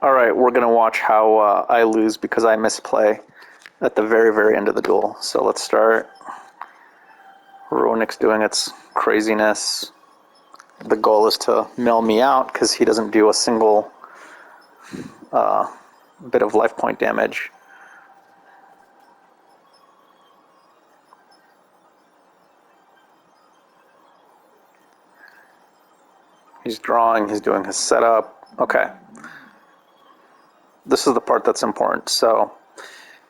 All right, we're gonna watch how I lose because I misplay at the very, very end of the duel. So let's start. Runik's doing its craziness. The goal is to mill me out because he doesn't do a single bit of life point damage. He's drawing, he's doing his setup. Okay. This is the part that's important. So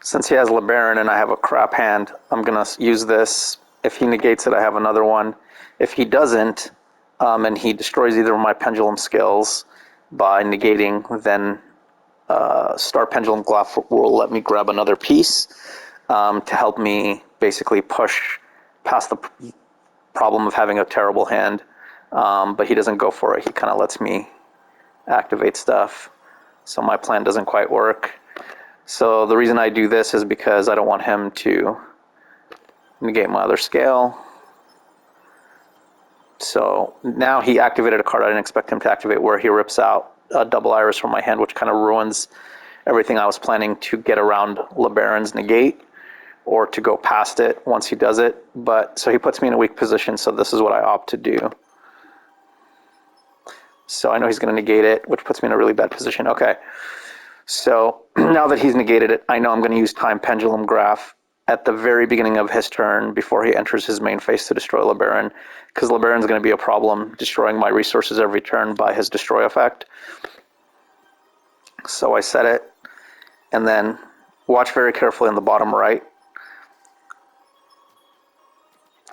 since he has LeBaron and I have a crap hand, I'm going to use this. If he negates it, I have another one. If he doesn't, and he destroys either of my pendulum skills by negating, then Star Pendulum Glyph will let me grab another piece to help me basically push past the problem of having a terrible hand. But he doesn't go for it. He kind of lets me activate stuff. So my plan doesn't quite work. So the reason I do this is because I don't want him to negate my other scale. So now he activated a card I didn't expect him to activate, where he rips out a double iris from my hand, which kind of ruins everything I was planning to get around LeBaron's negate, or to go past it once he does it. But so he puts me in a weak position, so this is what I opt to do. So I know he's going to negate it, which puts me in a really bad position. Okay. So now that he's negated it, I know I'm going to use Time Pendulum Graph at the very beginning of his turn before he enters his main phase to destroy LeBaron, because LeBaron's going to be a problem destroying my resources every turn by his destroy effect. So I set it, and then watch very carefully in the bottom right.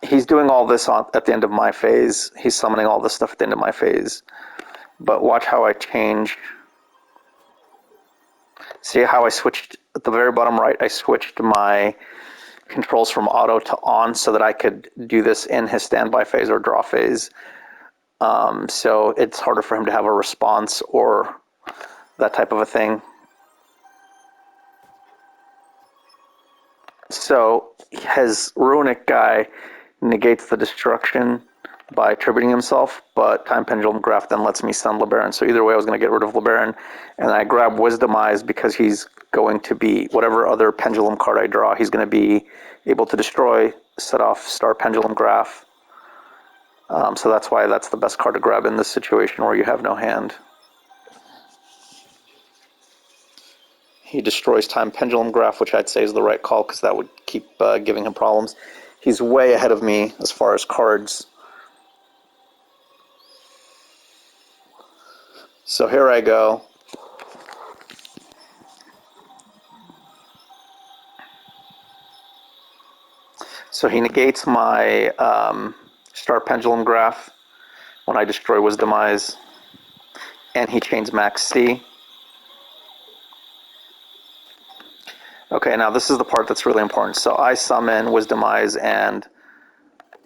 He's doing all this at the end of my phase. He's summoning all this stuff at the end of my phase. But watch how I change. See how I switched at the very bottom right? I switched my controls from auto to on so that I could do this in his standby phase or draw phase. So it's harder for him to have a response or that type of a thing. So his Runic guy negates the destruction by attributing himself, but Time Pendulum Graph then lets me stun LeBaron. So either way, I was going to get rid of LeBaron, and I grab Wisdomize because he's going to be, whatever other Pendulum card I draw, he's going to be able to destroy, set off Star Pendulum Graph. So that's why that's the best card to grab in this situation where you have no hand. He destroys Time Pendulum Graph, which I'd say is the right call because that would keep giving him problems. He's way ahead of me as far as cards. So here I go. So he negates my Star Pendulum Graph when I destroy Wisdomize, and he chains Max C. Okay, now this is the part that's really important. So I summon Wisdomize and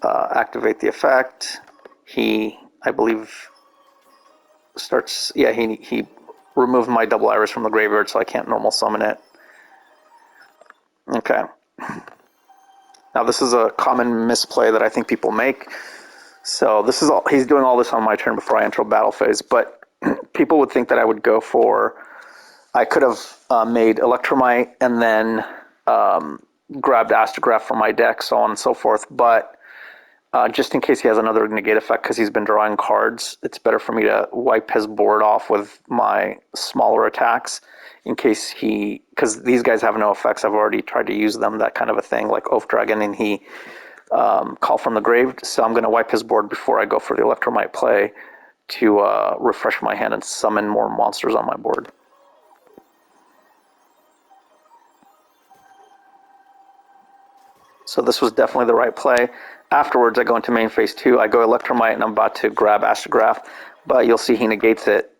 activate the effect. He, I believe, starts, yeah, he removed my double iris from the graveyard, so I can't normal summon it. Okay. Now this is a common misplay that I think people make. So this is all, he's doing all this on my turn before I enter battle phase, but people would think that I would go for, I could have made Electromite and then grabbed Astrograph from my deck, so on and so forth, but just in case he has another negate effect because he's been drawing cards, it's better for me to wipe his board off with my smaller attacks in case he, because these guys have no effects, I've already tried to use them, that kind of a thing, like Oath Dragon, and he Call from the Grave, so I'm going to wipe his board before I go for the Electromite play to refresh my hand and summon more monsters on my board. So this was definitely the right play. Afterwards, I go into main phase 2. I go Electromite, and I'm about to grab Astrograph, but you'll see he negates it.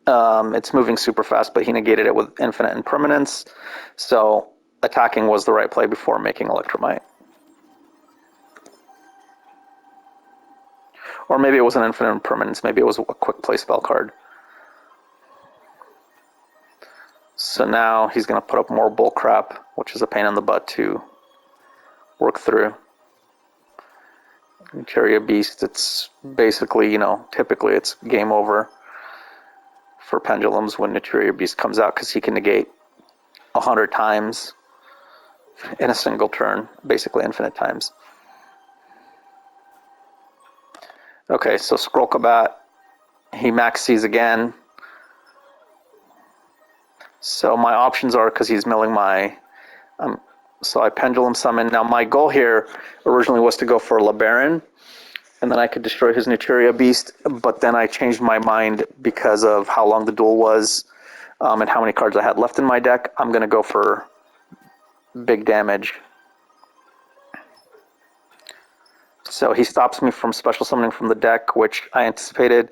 It's moving super fast, but he negated it with Infinite Impermanence. So attacking was the right play before making Electromite. Or maybe it was an Infinite Impermanence. Maybe it was a quick play spell card. So now he's going to put up more bullcrap, which is a pain in the butt to work through. Interior Beast, it's basically, typically it's game over for Pendulums when Naturia Beast comes out, because he can negate 100 times in a single turn, basically infinite times. Okay, so Scroll Combat, he maxes again. So my options are, because he's milling my... so I Pendulum Summon. Now my goal here originally was to go for LeBaron, and then I could destroy his Naturia Beast, but then I changed my mind because of how long the duel was and how many cards I had left in my deck. I'm going to go for big damage. So he stops me from special summoning from the deck, which I anticipated.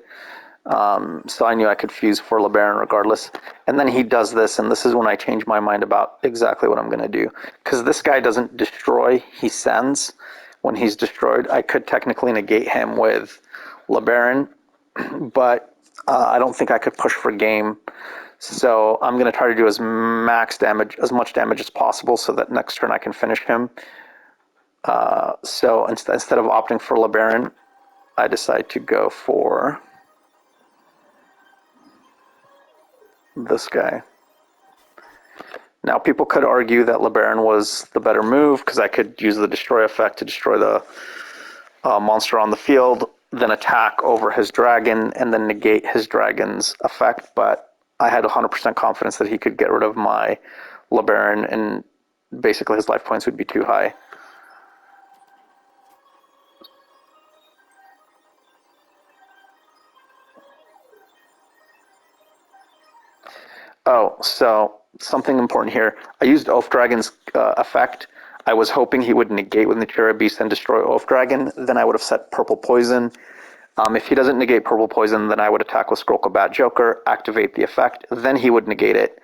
So I knew I could fuse for LeBaron regardless. And then he does this, and this is when I change my mind about exactly what I'm going to do. Because this guy doesn't destroy, he sends. When he's destroyed, I could technically negate him with LeBaron, but I don't think I could push for game. So I'm going to try to do as much damage as possible so that next turn I can finish him. So instead of opting for LeBaron, I decide to go for this guy. Now, people could argue that LeBaron was the better move because I could use the destroy effect to destroy the monster on the field, then attack over his dragon, and then negate his dragon's effect. But I had 100% confidence that he could get rid of my LeBaron, and basically his life points would be too high. Oh, so something important here. I used Oath Dragon's effect. I was hoping he would negate with Naturia Beast and destroy Oath Dragon. Then I would have set Purple Poison. If he doesn't negate Purple Poison, then I would attack with Scroll Combat Joker, activate the effect. Then he would negate it.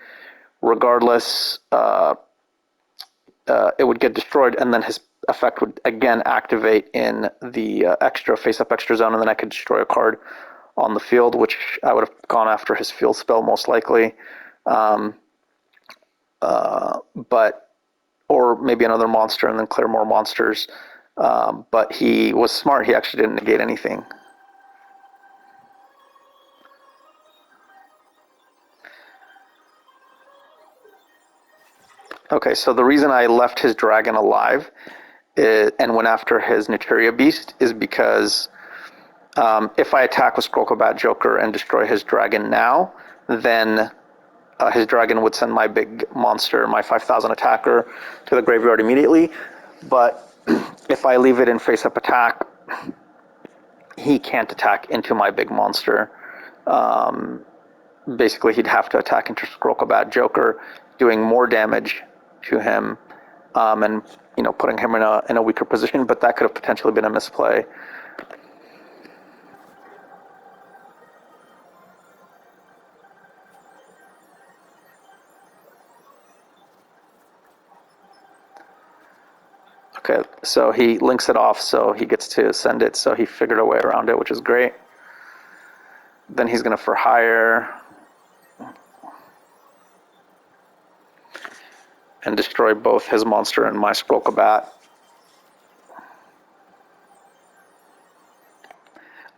Regardless, it would get destroyed, and then his effect would again activate in the extra face-up extra zone, and then I could destroy a card on the field, which I would have gone after his field spell most likely. But or maybe another monster and then clear more monsters. But he was smart. He actually didn't negate anything. Okay, so the reason I left his dragon alive and went after his Naturia Beast is because if I attack with Scroll Combat Joker and destroy his dragon now, then his dragon would send my big monster, my 5,000 attacker, to the graveyard immediately. But if I leave it in face-up attack, he can't attack into my big monster. Basically, he'd have to attack into Scroll Combat Joker, doing more damage to him, and putting him in a weaker position. But that could have potentially been a misplay. Okay, so he links it off, so he gets to send it. So he figured a way around it, which is great. Then he's going to for hire and destroy both his monster and my Scroll Combat.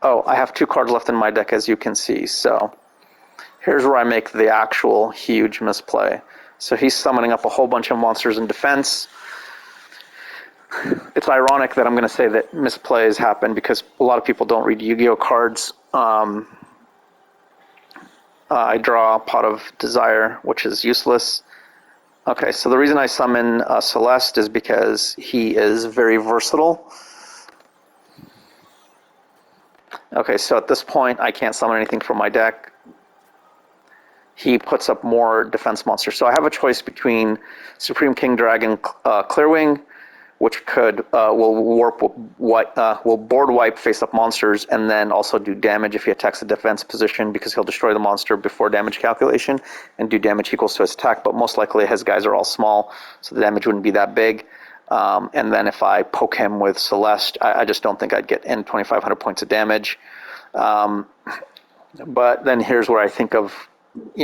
Oh, I have 2 cards left in my deck, as you can see. So here's where I make the actual huge misplay. So he's summoning up a whole bunch of monsters in defense. It's ironic that I'm going to say that misplays happen because a lot of people don't read Yu-Gi-Oh cards. I draw a Pot of Desire, which is useless. Okay, so the reason I summon Celeste is because he is very versatile. Okay, so at this point, I can't summon anything from my deck. He puts up more defense monsters. So I have a choice between Supreme King Dragon Clearwing, which will board wipe face-up monsters and then also do damage if he attacks the defense position because he'll destroy the monster before damage calculation and do damage equals to his attack. But most likely his guys are all small, so the damage wouldn't be that big. And then if I poke him with Celeste, I just don't think I'd get in 2,500 points of damage. But then here's where I think of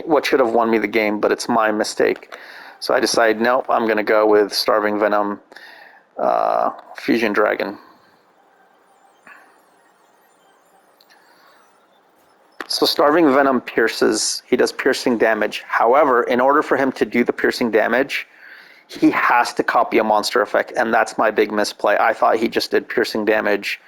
what should have won me the game, but it's my mistake. So I decide, nope, I'm going to go with Starving Venom, Fusion Dragon. So Starving Venom pierces, he does piercing damage. However, in order for him to do the piercing damage, he has to copy a monster effect, and that's my big misplay. I thought he just did piercing damage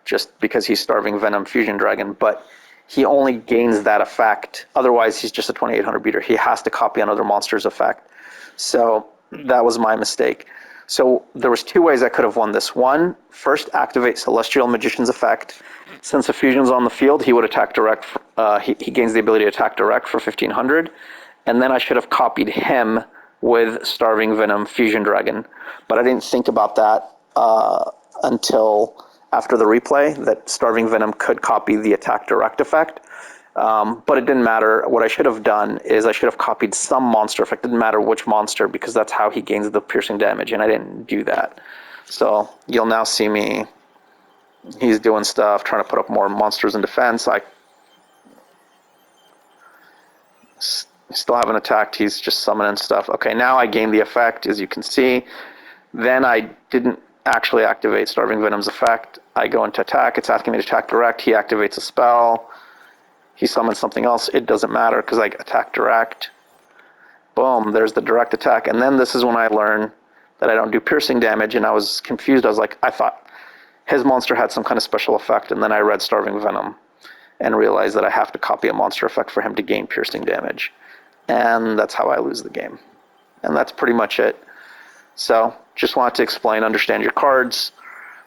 just because he's Starving Venom Fusion Dragon, but he only gains that effect. Otherwise, he's just a 2800 beater. He has to copy another monster's effect. So that was my mistake. So there was two ways I could have won this. One, first activate Celestial Magician's effect. Since the fusion's on the field, he would attack direct. He gains the ability to attack direct for 1500. And then I should have copied him with Starving Venom Fusion Dragon. But I didn't think about that until after the replay, that Starving Venom could copy the attack direct effect. But it didn't matter. What I should have done is I should have copied some monster effect. It didn't matter which monster, because that's how he gains the piercing damage, and I didn't do that. So you'll now see me, he's doing stuff, trying to put up more monsters in defense. I still haven't attacked, he's just summoning stuff. Okay, now I gained the effect, as you can see. Then I didn't actually activate Starving Venom's effect. I go into attack, it's asking me to attack direct, he activates a spell. He summons something else, it doesn't matter because I attack direct. Boom, there's the direct attack. And then this is when I learn that I don't do piercing damage, and I was confused. I was like, I thought his monster had some kind of special effect, and then I read Starving Venom and realized that I have to copy a monster effect for him to gain piercing damage. And that's how I lose the game. And that's pretty much it. So just wanted to explain, understand your cards.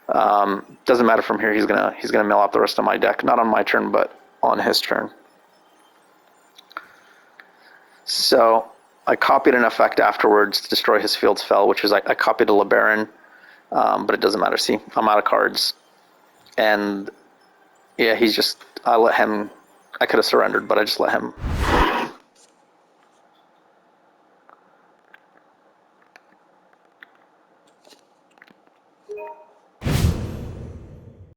Doesn't matter from here, he's gonna mill out the rest of my deck. Not on my turn, but on his turn. So I copied an effect afterwards to destroy his field spell, which is I copied a LeBaron, but it doesn't matter. See, I'm out of cards. And yeah, he's just, I let him, I could have surrendered, but I just let him.